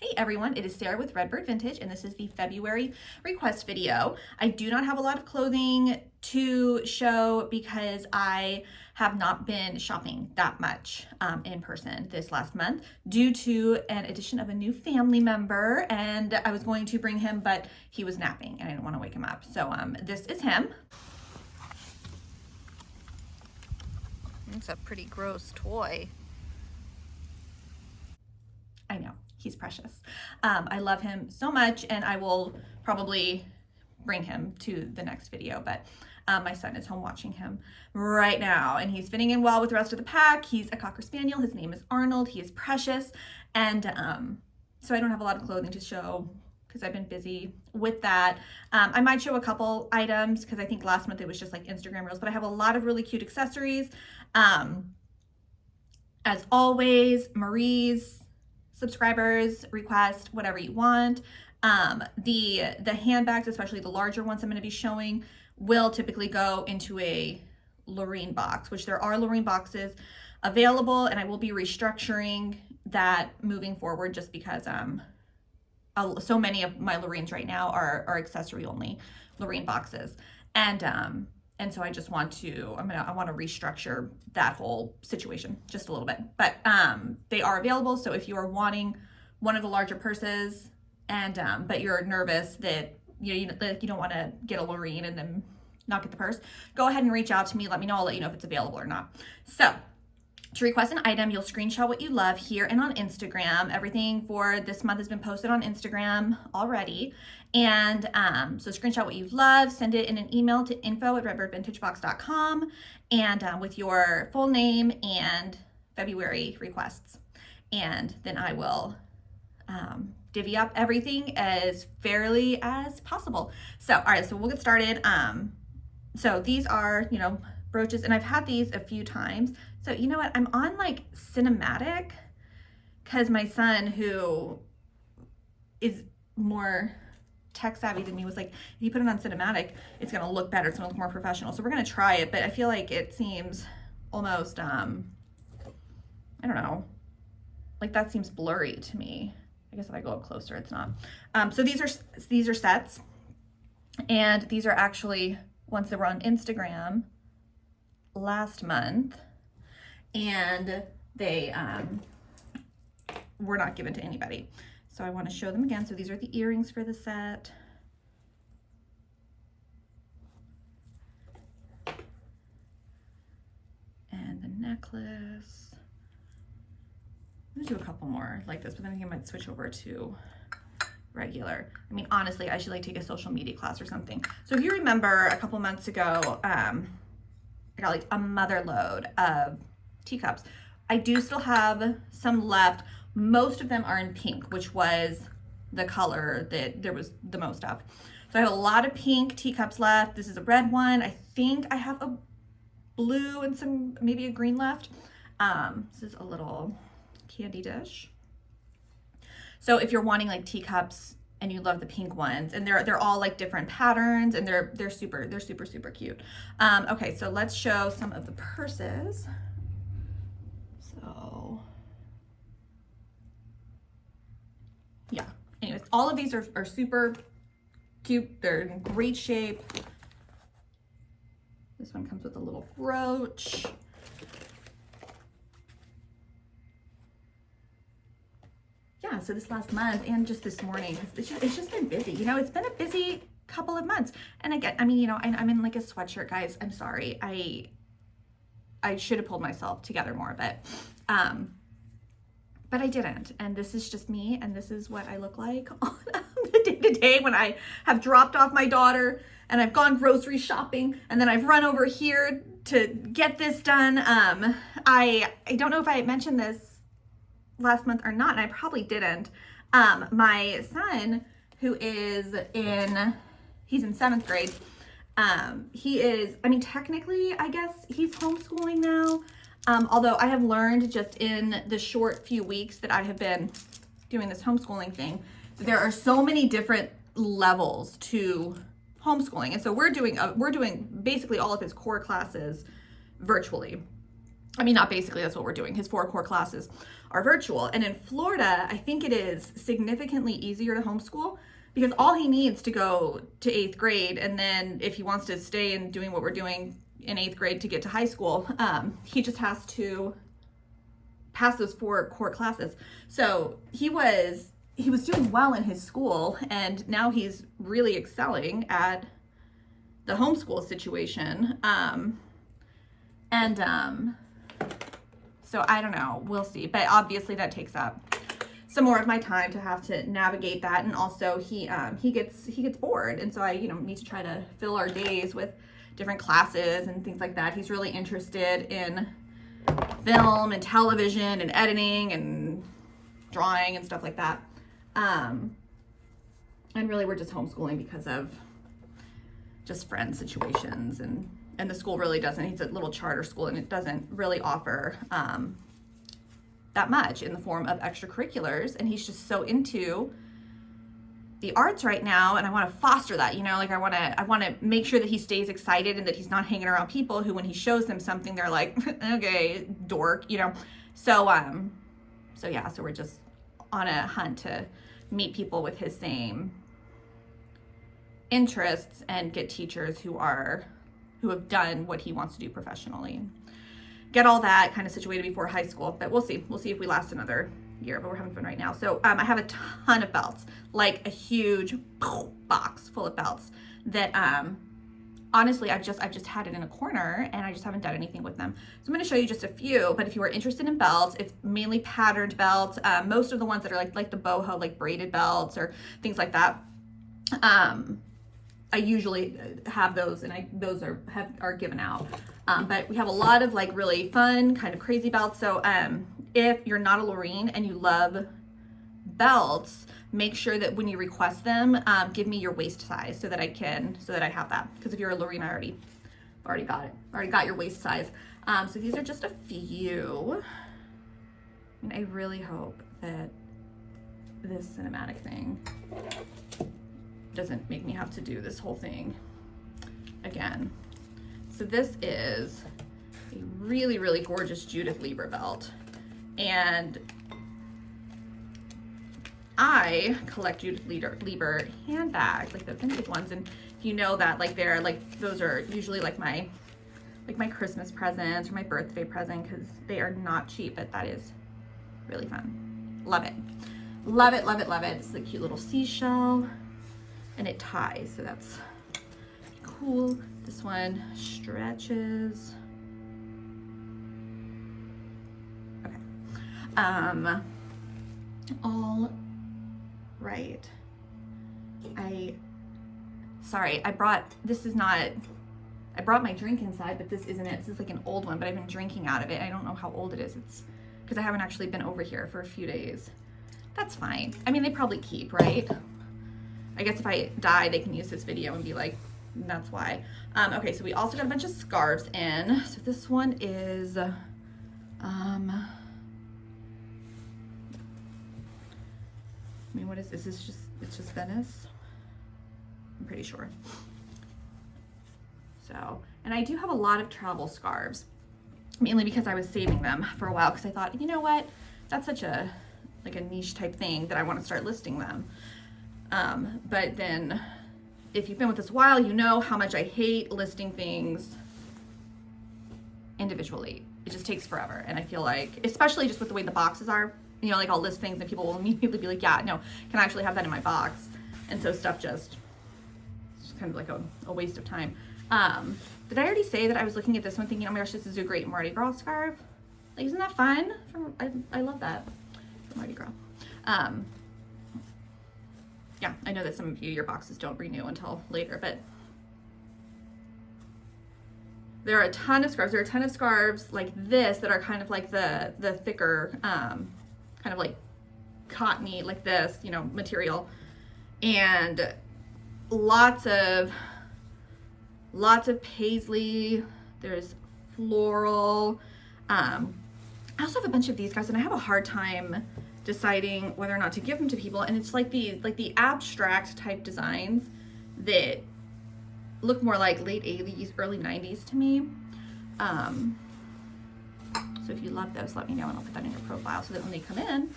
Hey everyone, it is Sarah with Redbird Vintage, and this is the February request video. I do not have a lot of clothing to show because I have not been shopping that much in person this last month due to an addition of a new family member, and I was going to bring him, but he was napping and I didn't want to wake him up. So this is him. It's a pretty gross toy. I know, he's precious. I love him so much, and I will probably bring him to the next video, but my son is home watching him right now, and he's fitting in well with the rest of the pack. He's a Cocker Spaniel. His name is Arnold. He is precious, and so I don't have a lot of clothing to show because I've been busy with that. I might show a couple items because I think last month it was just like Instagram Reels, but I have a lot of really cute accessories. As always, Marie's subscribers request whatever you want. The handbags, especially the larger ones I'm going to be showing, will typically go into a Lorraine box, which there are Lorraine boxes available, and I will be restructuring that moving forward just because so many of my Lorraines right now are accessory only Lorraine boxes, and so I just want to, I want to restructure that whole situation just a little bit, but they are available. So if you are wanting one of the larger purses and but you're nervous that you don't want to get a Lorraine and then not get the purse, go ahead and reach out to me. Let me know. I'll let you know if it's available or not. So to request an item, you'll screenshot what you love here and on Instagram. Everything for this month has been posted on Instagram already. And so screenshot what you love, send it in an email to info@redbirdvintagebox.com and with your full name and February requests. And then I will divvy up everything as fairly as possible. So, all right, so we'll get started. So these are, brooches, and I've had these a few times. So you know what, I'm on like cinematic because my son, who is more tech savvy than me, was like, if you put it on cinematic, it's gonna look better, it's gonna look more professional. So we're gonna try it, but I feel like it seems almost, I don't know, like that seems blurry to me. I guess if I go up closer, it's not. So these are sets, and these are actually ones that were on Instagram last month, and they were not given to anybody. So I want to show them again. So these are the earrings for the set. And the necklace. I'm gonna do a couple more like this, but then I think I might switch over to regular. I mean, honestly, I should like take a social media class or something. So if you remember a couple months ago, I got like a mother load of teacups. I do still have some left. Most of them are in pink, which was the color that there was the most of. So I have a lot of pink teacups left. This is a red one. I think I have a blue and maybe a green left. This is a little candy dish. So if you're wanting like teacups and you love the pink ones, and they're all like different patterns, and they're super cute. Okay, so let's show some of the purses. So yeah, anyways, all of these are super cute. They're in great shape. This one comes with a little brooch. Yeah, so this last month and just this morning, it's just been busy. It's been a busy couple of months. And again, I'm in like a sweatshirt, guys. I'm sorry. I should have pulled myself together more, but I didn't. And this is just me, and this is what I look like on the day-to-day when I have dropped off my daughter and I've gone grocery shopping, and then I've run over here to get this done. I don't know if I mentioned this last month or not, and I probably didn't. My son, who is he's in 7th grade. He is, technically, I guess he's homeschooling now. Although I have learned just in the short few weeks that I have been doing this homeschooling thing, that there are so many different levels to homeschooling. And so we're doing basically all of his core classes virtually. I mean, not basically, that's what we're doing. His 4 core classes are virtual. And in Florida, I think it is significantly easier to homeschool because all he needs to go to 8th grade, and then if he wants to stay in doing what we're doing in 8th grade to get to high school, he just has to pass those 4 core classes. So he was doing well in his school, and now he's really excelling at the homeschool situation. So I don't know, we'll see. But obviously that takes up some more of my time to have to navigate that. And also he gets bored. And so I, need to try to fill our days with different classes and things like that. He's really interested in film and television and editing and drawing and stuff like that. And really we're just homeschooling because of just friend situations, and the school really doesn't, it's a little charter school, and it doesn't really offer that much in the form of extracurriculars, and he's just so into the arts right now, and I want to foster that, like I want to make sure that he stays excited and that he's not hanging around people who, when he shows them something, they're like, okay, dork, so yeah, so we're just on a hunt to meet people with his same interests and get teachers who have done what he wants to do professionally. Get all that kind of situated before high school, but we'll see. We'll see if we last another year, but we're having fun right now. So I have a ton of belts, like a huge box full of belts that honestly I've just had it in a corner, and I just haven't done anything with them. So I'm going to show you just a few, but if you are interested in belts, it's mainly patterned belts. Most of the ones that are like the boho, like braided belts or things like that, I usually have those, and those are given out. But we have a lot of like really fun, kind of crazy belts. So if you're not a Lorene and you love belts, make sure that when you request them, give me your waist size so that I have that. Because if you're a Lorene, I already got it. Already got your waist size. So these are just a few. And I really hope that this cinematic thing doesn't make me have to do this whole thing again. So this is a really, really gorgeous Judith Lieber belt. And I collect Judith Lieber handbags, like the vintage ones. And you know that, like those are usually like my Christmas presents or my birthday present, because they are not cheap, but that is really fun. Love it. Love it, love it, love it. It's a cute little seashell. And it ties, so that's cool. This one stretches. Okay. All right. I brought my drink inside, but this isn't it. This is like an old one, but I've been drinking out of it. I don't know how old it is. It's because I haven't actually been over here for a few days. That's fine. I mean, they probably keep, right? I guess if I die, they can use this video and be like, that's why. Okay, so we also got a bunch of scarves in. So this one is, I mean, what is this? It's just Venice? I'm pretty sure. So, and I do have a lot of travel scarves, mainly because I was saving them for a while, because I thought, you know what? That's such a niche type thing that I want to start listing them. But then if you've been with us a while, you know how much I hate listing things individually. It just takes forever. And I feel like, especially just with the way the boxes are, like I'll list things and people will immediately be like, yeah, no, can I actually have that in my box? And so stuff it's just kind of like a waste of time. Did I already say that I was looking at this one thinking, oh my gosh, this is a great Mardi Gras scarf? Like, isn't that fun? I love that for Mardi Gras. Yeah, I know that some of you, your boxes don't renew until later, but there are a ton of scarves. There are a ton of scarves like this that are kind of like the thicker, kind of like cottony, like this, material. And lots of paisley. There's floral. I also have a bunch of these guys, and I have a hard time deciding whether or not to give them to people. And it's like the abstract type designs that look more like late 80s, early 90s to me. So if you love those, let me know and I'll put that in your profile so that when they come in,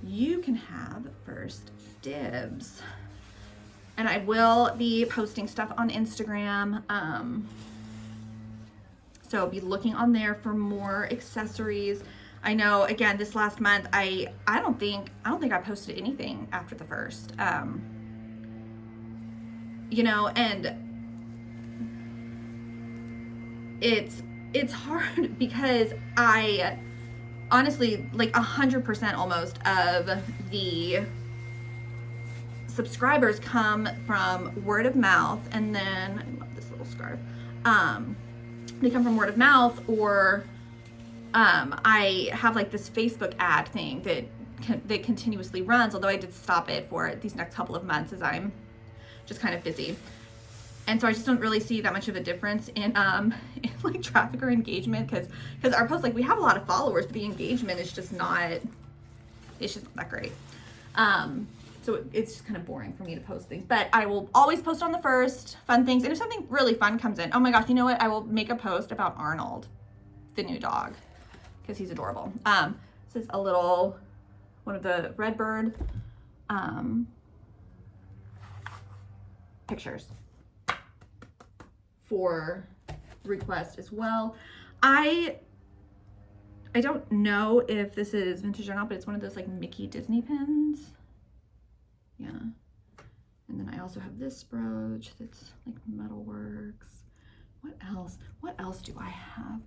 you can have first dibs. And I will be posting stuff on Instagram. So be looking on there for more accessories. I know, again, this last month, I don't think I posted anything after the first. You know, and it's hard because I honestly, like 100% almost of the subscribers come from word of mouth, and then I love this little scarf. They come from word of mouth, or I have like this Facebook ad thing that continuously runs, although I did stop it for these next couple of months as I'm just kind of busy. And so I just don't really see that much of a difference in like traffic or engagement, because our posts, like, we have a lot of followers, but the engagement is just not, it's just not that great. So it's just kind of boring for me to post things, but I will always post on the first, fun things. And if something really fun comes in, oh my gosh, you know what? I will make a post about Arnold, the new dog, because he's adorable. This is a little, one of the Redbird pictures for request as well. I don't know if this is vintage or not, but it's one of those like Mickey Disney pins. Yeah. And then I also have this brooch that's like metalworks. What else? What else do I have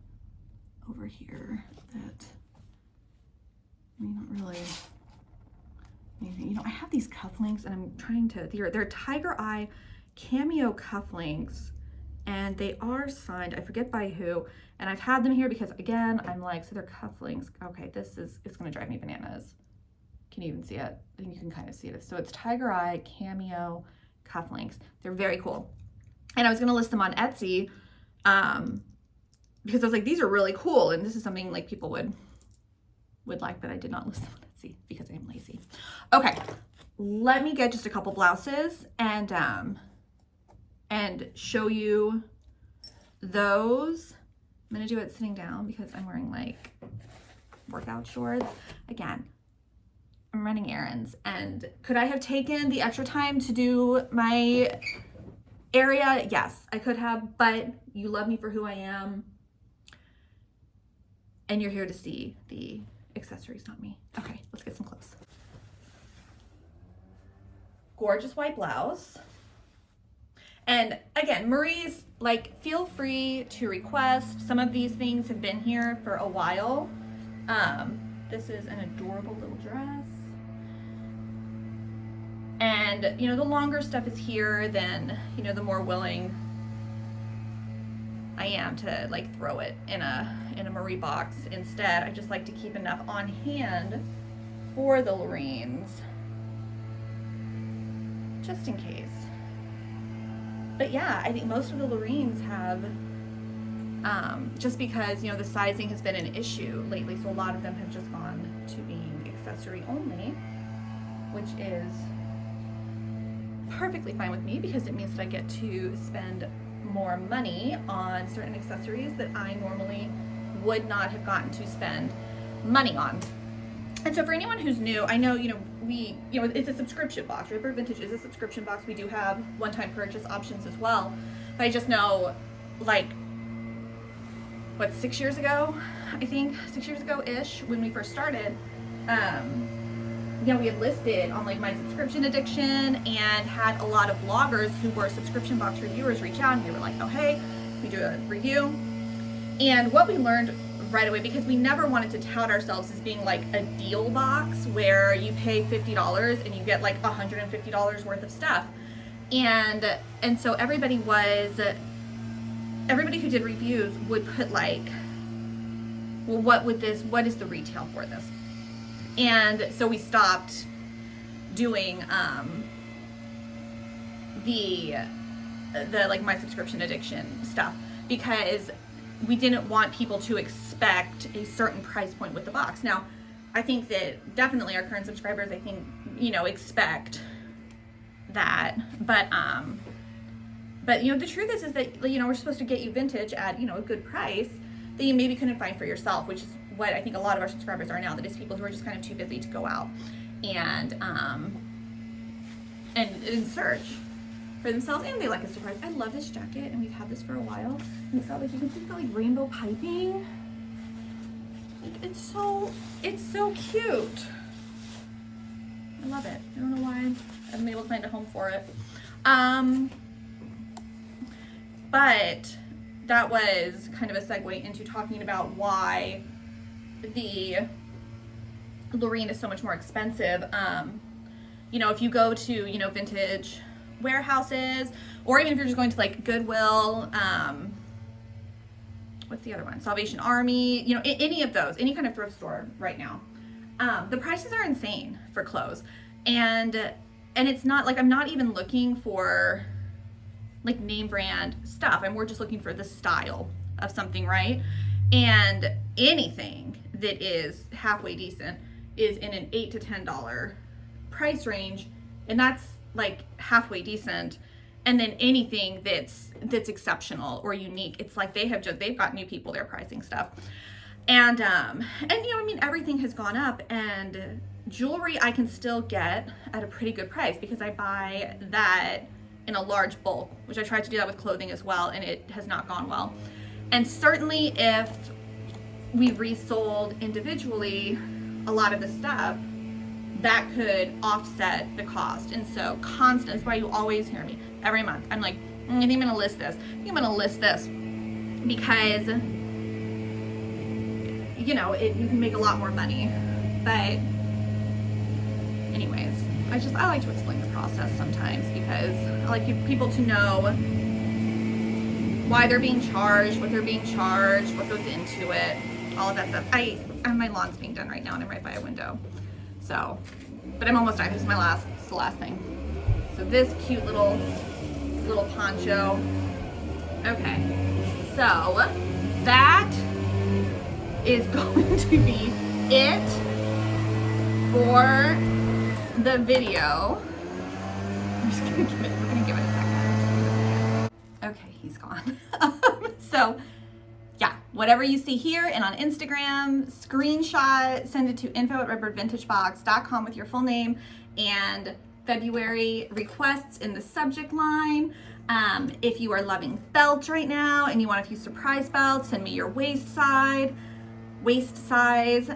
over here that, I mean, not really anything. You know, I have these cufflinks and I'm trying to, they're Tiger Eye cameo cufflinks, and they are signed, I forget by who, and I've had them here because, again, I'm like, so they're cufflinks. Okay, it's gonna drive me bananas. Can you even see it? I think you can kind of see it. So it's Tiger Eye cameo cufflinks. They're very cool. And I was gonna list them on Etsy because I was like, these are really cool, and this is something like people would like, but I did not list them on Etsy because I am lazy. Okay, let me get just a couple blouses and show you those. I'm gonna do it sitting down because I'm wearing like workout shorts. Again, I'm running errands, and could I have taken the extra time to do my area? Yes, I could have, but you love me for who I am, and you're here to see the accessories, not me. Okay, let's get some clothes. Gorgeous white blouse. And again, Marie's, like, feel free to request. Some of these things have been here for a while. This is an adorable little dress. And, you know, the longer stuff is here, then, you know, the more willing I am to, like, throw it in a Marie box instead. I just like to keep enough on hand for the Loreens, just in case. But yeah, I think most of the Loreens have, just because, you know, the sizing has been an issue lately, so a lot of them have just gone to being accessory only, which is perfectly fine with me because it means that I get to spend more money on certain accessories that I normally would not have gotten to spend money on. And so for anyone who's new, I know, you know, it's a subscription box. Redbird Vintage is a subscription box. We do have one-time purchase options as well. But I just know, like, what, 6 years ago, I think, 6 years ago-ish, when we first started, you know, we had listed on, like, My Subscription Addiction, and had a lot of bloggers who were subscription box reviewers reach out, and they were like, oh, hey, we do a review. And what we learned right away, because we never wanted to tout ourselves as being like a deal box where you pay $50 and you get like $150 worth of stuff. And so everybody who did reviews would put like, well, what is the retail for this? And so we stopped doing the like My Subscription Addiction stuff, because we didn't want people to expect a certain price point with the box. Now, I think that definitely our current subscribers, I think, you know, expect that. But you know, the truth is that, you know, we're supposed to get you vintage at, you know, a good price that you maybe couldn't find for yourself, which is what I think a lot of our subscribers are now, that is people who are just kind of too busy to go out and search for themselves, and they like a surprise. I love this jacket, and we've had this for a while. And it's got like, you can see it's got like rainbow piping. Like, it's so cute. I love it. I don't know why I haven't been able to find a home for it. But that was kind of a segue into talking about why the Lorraine is so much more expensive. You know, if you go to, you know, vintage warehouses, or even if you're just going to like Goodwill, what's the other one? Salvation Army, you know, any of those, any kind of thrift store right now. The prices are insane for clothes. And it's not like, I'm not even looking for like name brand stuff. I'm more just looking for the style of something, right? And anything that is halfway decent is in an $8 to $10 price range, and that's like halfway decent. And then anything that's exceptional or unique, it's like they've got new people they're pricing stuff. And you know, I mean, everything has gone up, and jewelry I can still get at a pretty good price because I buy that in a large bulk, which I tried to do that with clothing as well, and it has not gone well. And certainly if we resold individually a lot of the stuff, that could offset the cost. And so constant, that's why you always hear me every month. I'm like, I think I'm gonna list this. I think I'm gonna list this because, you know, you can make a lot more money. But anyways, I like to explain the process sometimes because I like people to know why they're being charged, what they're being charged, what goes into it, all of that stuff. My lawn's being done right now, and I'm right by a window. So, but I'm almost done. This is the last thing. So this cute little poncho. Okay, so that is going to be it for the video. I'm just gonna give it a second. Okay, he's gone. So yeah, whatever you see here and on Instagram, screenshot, send it to info@redbirdvintagebox.com with your full name and February requests in the subject line. If you are loving belts right now and you want a few surprise belts, send me your waist size.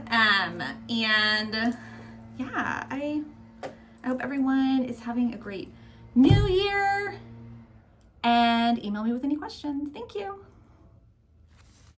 And yeah, I hope everyone is having a great new year, and email me with any questions. Thank you.